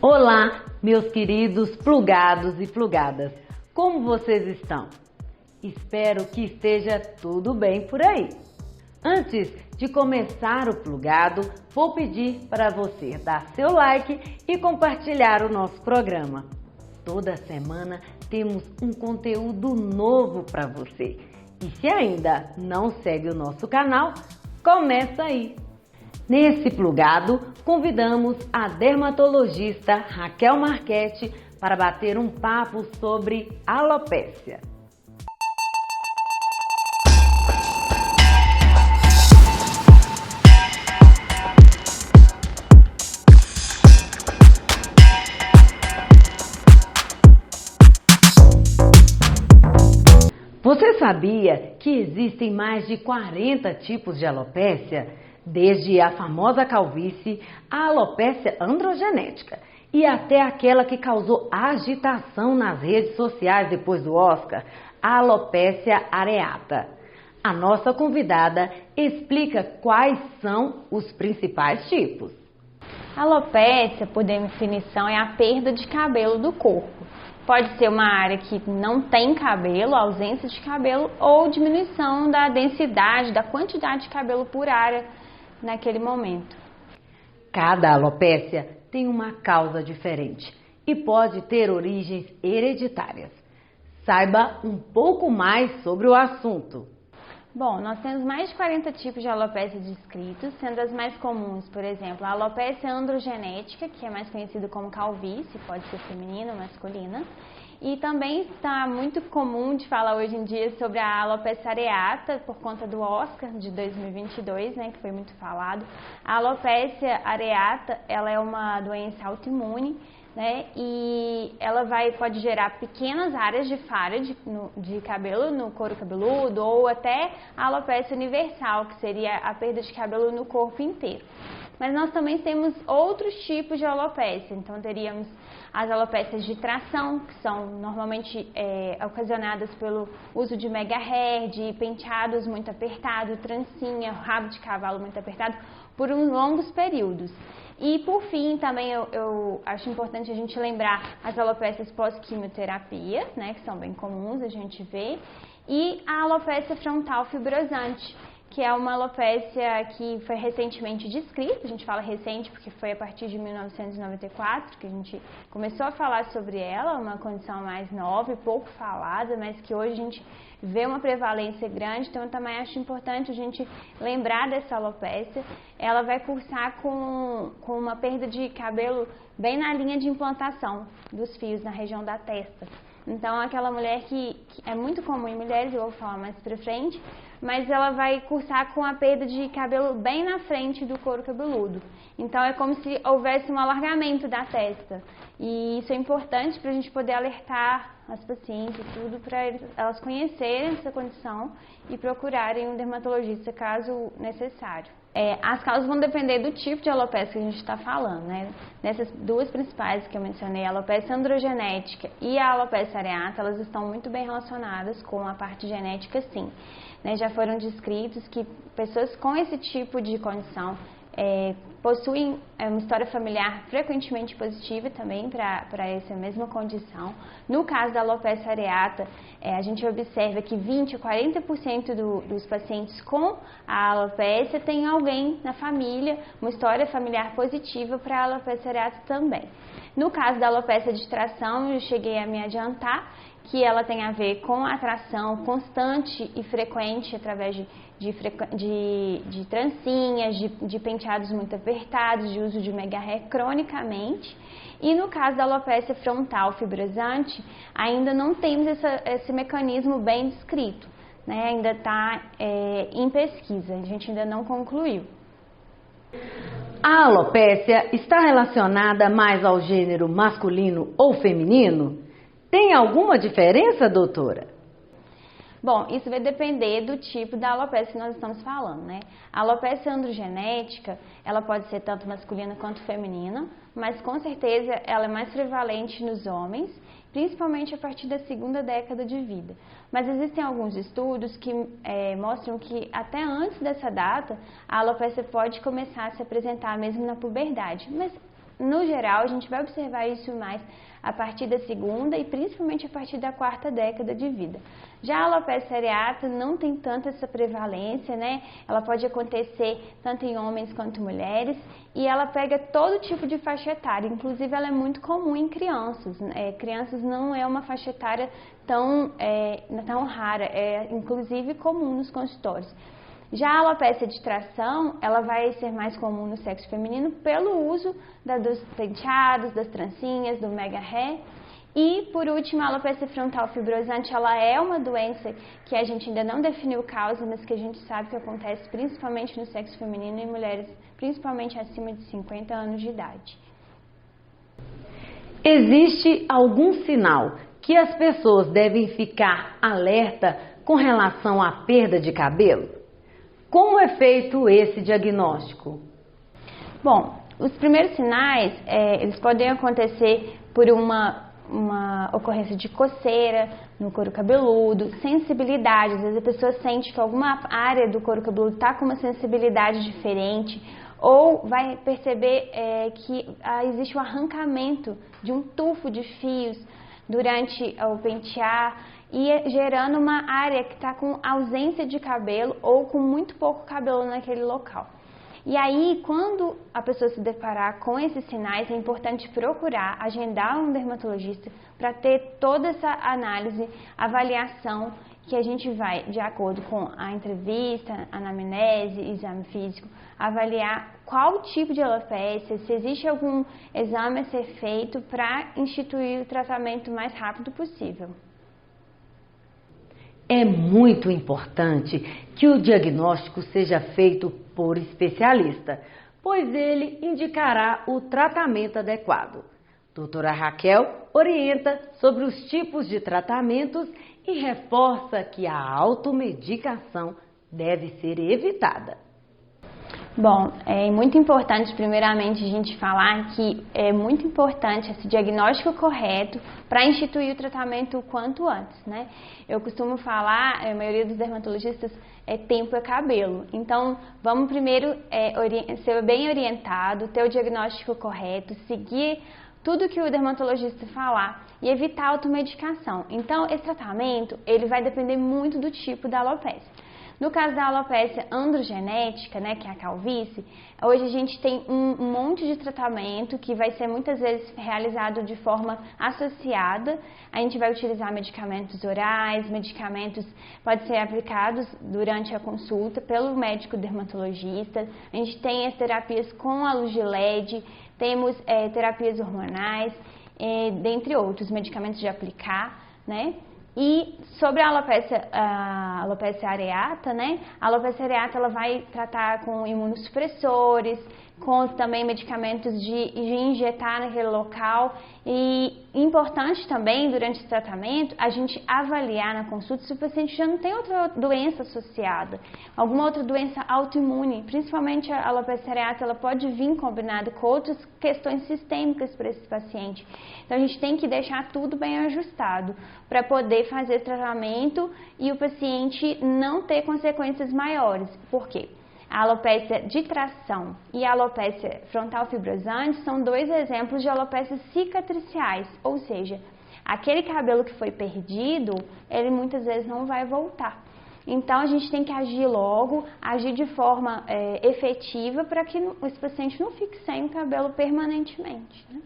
Olá, meus queridos plugados e plugadas, como vocês estão? Espero que esteja tudo bem por aí. Antes de começar o plugado, vou pedir para você dar seu like e compartilhar o nosso programa. Toda semana temos um conteúdo novo para você. E se ainda não segue o nosso canal, começa aí! Nesse plugado, convidamos a dermatologista Raquel Marchetti para bater um papo sobre alopécia. Você sabia que existem mais de 40 tipos de alopécia? Desde a famosa calvície, a alopécia androgenética e até aquela que causou agitação nas redes sociais depois do Oscar, a alopécia areata. A nossa convidada explica quais são os principais tipos. A alopécia, por definição, é a perda de cabelo do corpo. Pode ser uma área que não tem cabelo, ausência de cabelo, ou diminuição da densidade, da quantidade de cabelo por área naquele momento. Cada alopécia tem uma causa diferente e pode ter origens hereditárias. Saiba um pouco mais sobre o assunto. Bom, nós temos mais de 40 tipos de alopécia descritos, sendo as mais comuns, por exemplo, a alopécia androgenética, que é mais conhecida como calvície, pode ser feminina ou masculina. E também está muito comum de falar hoje em dia sobre a alopécia areata, por conta do Oscar de 2022, né, que foi muito falado. A alopécia areata, ela é uma doença autoimune, né, e ela pode gerar pequenas áreas de falha de cabelo no couro cabeludo, ou até a alopécia universal, que seria a perda de cabelo no corpo inteiro. Mas nós também temos outros tipos de alopécia, então teríamos as alopécias de tração, que são normalmente ocasionadas pelo uso de mega hair, de penteados muito apertados, trancinha, rabo de cavalo muito apertado, por uns longos períodos. E por fim, também eu acho importante a gente lembrar as alopécias pós-quimioterapia, né, que são bem comuns a gente ver, e a alopécia frontal fibrosante, que é uma alopécia que foi recentemente descrita. A gente fala recente porque foi a partir de 1994 que a gente começou a falar sobre ela, uma condição mais nova e pouco falada, mas que hoje a gente vê uma prevalência grande, então eu também acho importante a gente lembrar dessa alopécia. Ela vai cursar com uma perda de cabelo bem na linha de implantação dos fios na região da testa. Então, aquela mulher que é muito comum em mulheres, eu vou falar mais pra frente, mas ela vai cursar com a perda de cabelo bem na frente do couro cabeludo. Então, é como se houvesse um alargamento da testa. E isso é importante para a gente poder alertar as pacientes, tudo, para elas conhecerem essa condição e procurarem um dermatologista caso necessário. As causas vão depender do tipo de alopécia que a gente está falando, né? Nessas duas principais que eu mencionei, a alopécia androgenética e a alopécia areata, elas estão muito bem relacionadas com a parte genética, sim. Né? Já foram descritos que pessoas com esse tipo de condição possuem uma história familiar frequentemente positiva também para essa mesma condição. No caso da alopécia areata, a gente observa que 20 a 40% dos pacientes com a alopécia tem alguém na família, uma história familiar positiva para a alopécia areata também. No caso da alopécia de tração, eu cheguei a me adiantar que ela tem a ver com a atração constante e frequente através de trancinhas, de penteados muito apertados, de uso de mega hair cronicamente. E no caso da alopécia frontal fibrosante, ainda não temos esse mecanismo bem descrito, né? Ainda está em pesquisa, a gente ainda não concluiu. A alopécia está relacionada mais ao gênero masculino ou feminino? Tem alguma diferença, doutora? Bom, isso vai depender do tipo da alopécia que nós estamos falando, né? A alopécia androgenética, ela pode ser tanto masculina quanto feminina, mas com certeza ela é mais prevalente nos homens, principalmente a partir da segunda década de vida. Mas existem alguns estudos que mostram que até antes dessa data, a alopécia pode começar a se apresentar mesmo na puberdade, mas no geral, a gente vai observar isso mais a partir da segunda e principalmente a partir da quarta década de vida. Já a alopecia areata não tem tanta essa prevalência, né? Ela pode acontecer tanto em homens quanto mulheres e ela pega todo tipo de faixa etária, inclusive ela é muito comum em crianças. Crianças não é uma faixa etária tão rara, é inclusive comum nos consultórios. Já a alopecia de tração, ela vai ser mais comum no sexo feminino pelo uso dos penteados, das trancinhas, do mega hair. E, por último, a alopecia frontal fibrosante, ela é uma doença que a gente ainda não definiu causa, mas que a gente sabe que acontece principalmente no sexo feminino em mulheres, principalmente acima de 50 anos de idade. Existe algum sinal que as pessoas devem ficar alerta com relação à perda de cabelo? Como é feito esse diagnóstico? Bom, os primeiros sinais, eles podem acontecer por uma ocorrência de coceira no couro cabeludo, sensibilidade, às vezes a pessoa sente que alguma área do couro cabeludo está com uma sensibilidade diferente, ou vai perceber que existe um arrancamento de um tufo de fios durante o pentear, e gerando uma área que está com ausência de cabelo ou com muito pouco cabelo naquele local. E aí, quando a pessoa se deparar com esses sinais, é importante procurar, agendar um dermatologista para ter toda essa análise, avaliação que a gente vai, de acordo com a entrevista, anamnese, exame físico, avaliar qual tipo de alopecia, se existe algum exame a ser feito para instituir o tratamento o mais rápido possível. É muito importante que o diagnóstico seja feito por especialista, pois ele indicará o tratamento adequado. Doutora Raquel orienta sobre os tipos de tratamentos e reforça que a automedicação deve ser evitada. Bom, é muito importante, primeiramente, a gente falar que é muito importante esse diagnóstico correto para instituir o tratamento o quanto antes, né? Eu costumo falar, a maioria dos dermatologistas, tempo é cabelo. Então, vamos primeiro ser bem orientado, ter o diagnóstico correto, seguir tudo que o dermatologista falar e evitar a automedicação. Então, esse tratamento, ele vai depender muito do tipo da alopecia. No caso da alopecia androgenética, né, que é a calvície, hoje a gente tem um monte de tratamento que vai ser muitas vezes realizado de forma associada. A gente vai utilizar medicamentos orais, medicamentos podem ser aplicados durante a consulta pelo médico dermatologista. A gente tem as terapias com a luz de LED, temos terapias hormonais, dentre outros, medicamentos de aplicar, né? E sobre a alopecia areata, né? A alopecia areata ela vai tratar com imunossupressores, com também medicamentos de injetar naquele local. E importante também, durante esse tratamento, a gente avaliar na consulta se o paciente já não tem outra doença associada, alguma outra doença autoimune. Principalmente a alopecia areata, ela pode vir combinada com outras questões sistêmicas para esse paciente. Então, a gente tem que deixar tudo bem ajustado para poder fazer tratamento e o paciente não ter consequências maiores. Por quê? A alopecia de tração e a alopecia frontal fibrosante são dois exemplos de alopecias cicatriciais, ou seja, aquele cabelo que foi perdido, ele muitas vezes não vai voltar. Então, a gente tem que agir logo, agir de forma efetiva para que esse paciente não fique sem o cabelo permanentemente, né?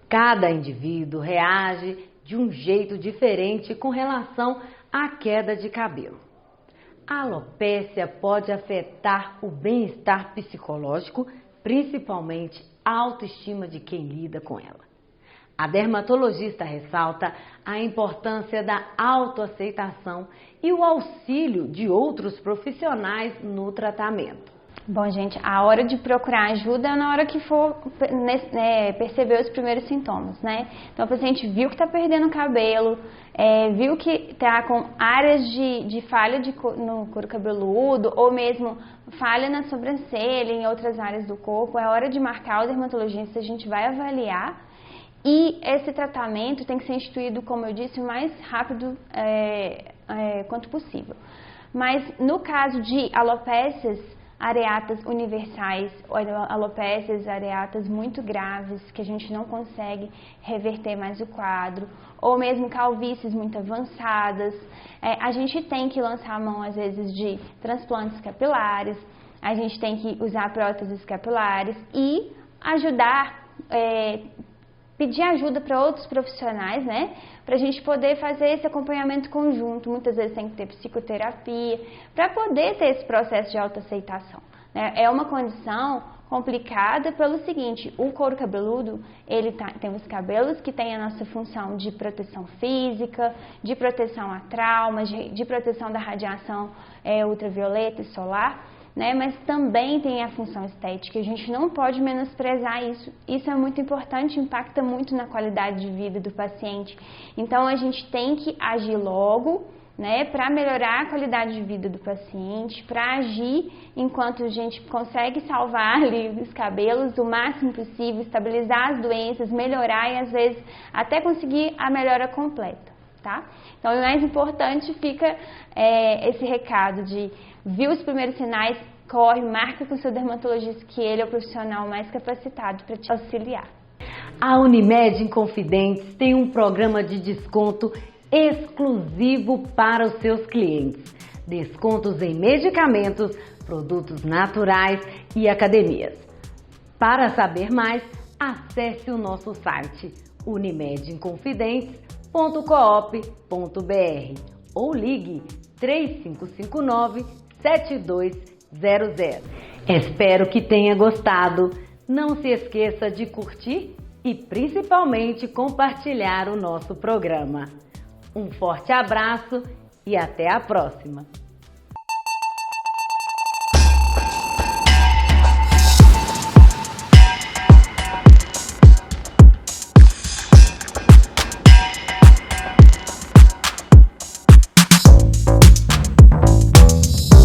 Cada indivíduo reage de um jeito diferente com relação à queda de cabelo. A alopécia pode afetar o bem-estar psicológico, principalmente a autoestima de quem lida com ela. A dermatologista ressalta a importância da autoaceitação e o auxílio de outros profissionais no tratamento. Bom, gente, a hora de procurar ajuda é na hora que for perceber os primeiros sintomas, né? Então, o paciente viu que está perdendo o cabelo, viu que está com áreas de falha no couro cabeludo, ou mesmo falha na sobrancelha, em outras áreas do corpo, é hora de marcar o dermatologista, a gente vai avaliar. E esse tratamento tem que ser instituído, como eu disse, o mais rápido quanto possível. Mas no caso de alopécias areatas universais, alopécias areatas muito graves, que a gente não consegue reverter mais o quadro, ou mesmo calvícies muito avançadas. A gente tem que lançar a mão, às vezes, de transplantes capilares, a gente tem que usar próteses capilares e ajudar, pedir ajuda para outros profissionais, né? Para a gente poder fazer esse acompanhamento conjunto. Muitas vezes tem que ter psicoterapia para poder ter esse processo de autoaceitação, né? É uma condição complicada pelo seguinte: o couro cabeludo, ele tem os cabelos que têm a nossa função de proteção física, de proteção a traumas, de proteção da radiação ultravioleta e solar, né? Mas também tem a função estética, a gente não pode menosprezar isso. Isso é muito importante, impacta muito na qualidade de vida do paciente. Então a gente tem que agir logo, né, para melhorar a qualidade de vida do paciente, para agir enquanto a gente consegue salvar ali os cabelos o máximo possível, estabilizar as doenças, melhorar e às vezes até conseguir a melhora completa, tá? Então o mais importante fica esse recado de: viu os primeiros sinais, corre, marca com o seu dermatologista, que ele é o profissional mais capacitado para te auxiliar. A Unimed Inconfidentes tem um programa de desconto exclusivo para os seus clientes. Descontos em medicamentos, produtos naturais e academias. Para saber mais, acesse o nosso site unimedinconfidentes.coop.br ou ligue 3559-7200. Espero que tenha gostado. Não se esqueça de curtir e principalmente compartilhar o nosso programa. Um forte abraço e até a próxima!